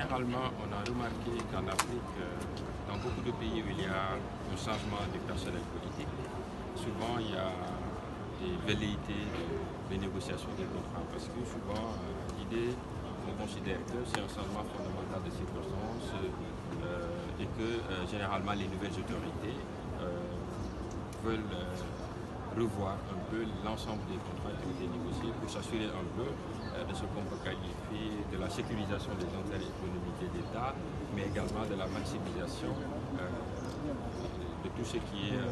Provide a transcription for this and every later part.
généralement, on a remarqué qu'en Afrique, dans beaucoup de pays où il y a un changement de personnel politique, souvent il y a des velléités de négociation des contrats parce que souvent l'idée, on considère que c'est un changement fondamental de circonstances et que généralement les nouvelles autorités veulent revoir un peu l'ensemble des contrats qui ont été négociés pour s'assurer un peu de ce qu'on peut qualifier de la sécurisation des intérêts économiques de l'État, mais également de la maximisation de tout ce qui est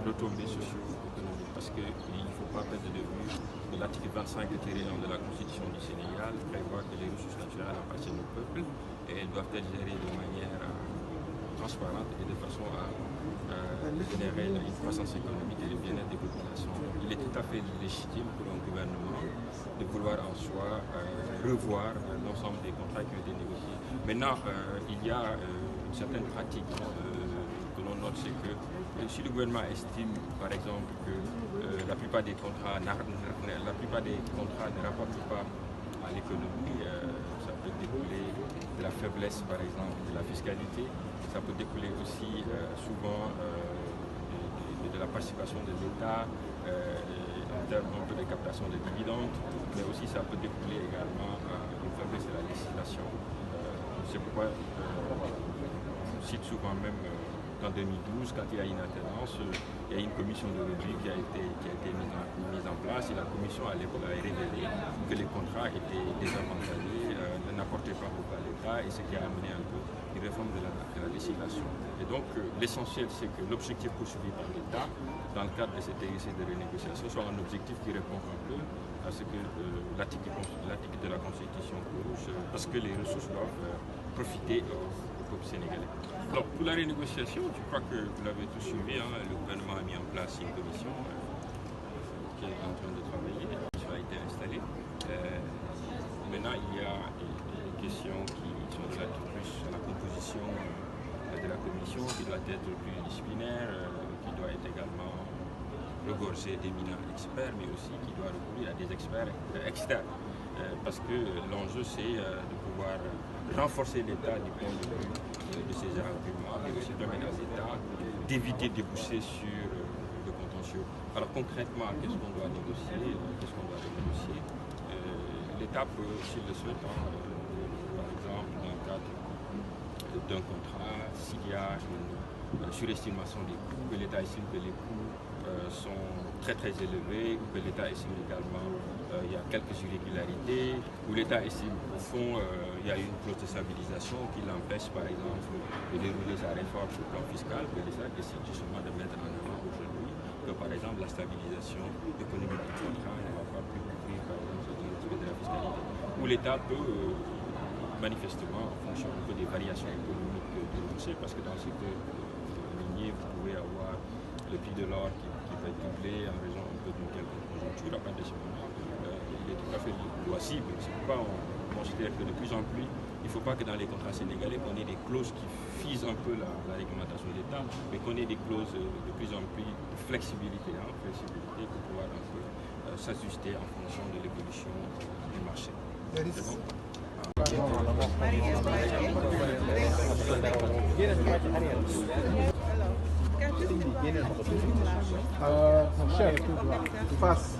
retombées socio-économiques. Parce qu'il ne faut pas perdre de vue que l'article 25 de la Constitution du Sénégal prévoit que les ressources naturelles appartiennent au peuple et elles doivent être gérées de manière transparente et de façon à générer une croissance économique et le bien-être des populations. Il est tout à fait légitime pour un gouvernement de vouloir en soi revoir l'ensemble des contrats qui ont été négociés. Maintenant, il y a une certaine pratique que l'on note, c'est que si le gouvernement estime, par exemple, que la plupart des contrats ne rapportent pas à l'économie, ça peut découler de la faiblesse, par exemple, de la fiscalité. Ça peut découler aussi souvent de la participation de l'État en termes un peu de captation de dividendes, mais aussi ça peut découler également une faiblesse de la législation. C'est pourquoi on cite souvent même qu'en 2012, quand il y a une alternance, il y a une commission de revue qui a été mise en place et la commission à l'époque a révélé que les contrats étaient désavantagés, n'apportaient pas beaucoup à l'État et ce qui a amené un peu une réforme de la législation. Et donc l'essentiel c'est que l'objectif poursuivi par l'État dans le cadre de cet exercice de renégociation soit un objectif qui répond un peu à ce que l'article de la Constitution pose, parce que les ressources doivent profiter au peuple sénégalais. Alors pour la renégociation, je crois que vous l'avez tous suivi, le gouvernement a mis en place une commission qui est en train de travailler, la commission a été installée. Maintenant il y a des questions qui sont relatives plus à la composition de la commission, qui doit être plus disciplinaire, qui doit être également regorgée d'éminents experts, mais aussi qui doit recourir à des experts externes. Parce que l'enjeu c'est de pouvoir renforcer l'État du point de vue de ses arguments, mais aussi permettre à l'État d'éviter de déboucher sur le contentieux. Alors concrètement, qu'est-ce qu'on doit négocier? L'État peut, s'il le souhaite, par exemple, dans le cadre d'un contrat, s'il y a une surestimation des coûts, que l'État estime que les coûts sont très élevés, ou que l'État estime également il y a quelques irrégularités, ou l'État estime qu'au fond il y a une clause de stabilisation qui l'empêche par exemple de dérouler sa réforme sur le plan fiscal, que l'État décide justement de mettre en avant aujourd'hui que par exemple la stabilisation économique du contrat ne va pas plus couvrir par exemple de la fiscalité, où l'État peut manifestement, en fonction un peu des variations économiques dénoncées, parce que dans ce secteur minier, vous pouvez avoir le prix de l'or qui va être doublé en raison un peu d'une quelconque conjoncture. À partir de ce moment, il est tout à fait loisible. C'est pourquoi on considère que de plus en plus, il ne faut pas que dans les contrats sénégalais, qu'on ait des clauses qui fisent un peu la réglementation de l'État, mais qu'on ait des clauses de plus en plus de flexibilité, pour pouvoir un peu s'ajuster en fonction de l'évolution du marché. C'est bon? Chef, face.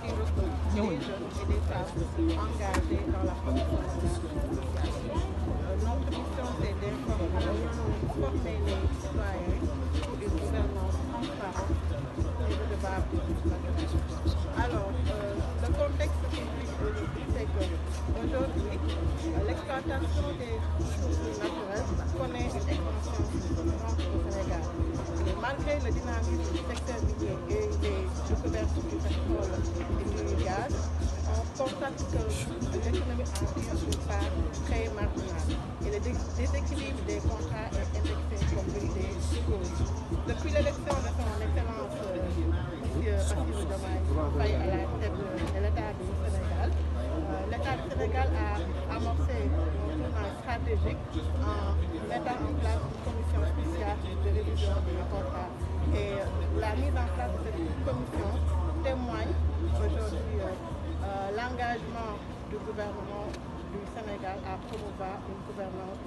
Notre mission, c'est d'informer les citoyens d'une gouvernance transparente et redevable. Alors, le contexte c'est qu'aujourd'hui, l'exploitation des ressources naturelles connaît une expansion grande au Sénégal. Et malgré le dynamisme du secteur minier et des découvertes du pétrole et du gaz, on constate que l'économie en tire une part très marginale. Et le déséquilibre des contrats est indexé comme l'une des causes. Depuis l'élection de son Excellence M. Bassirou Diomaye Faye à la tête de l'État du Sénégal, l'État du Sénégal a amorcé un tournant stratégique en mettant en place une commission spéciale de révision des contrats. Et la mise en place de cette commission témoigne aujourd'hui l'engagement du gouvernement du Sénégal à promouvoir une gouvernance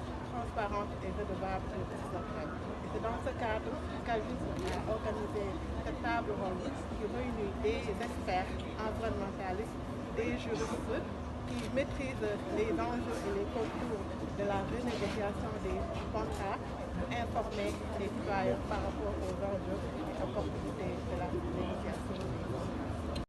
transparente et redevable de l'Israël. Et c'est dans ce cadre qu'Alvis a organisé cette table ronde qui réunit des experts environnementalistes, des juristes qui maîtrisent les enjeux et les contours de la renégociation des contrats pour informer les citoyens par rapport aux enjeux et opportunités de la négociation des contrats.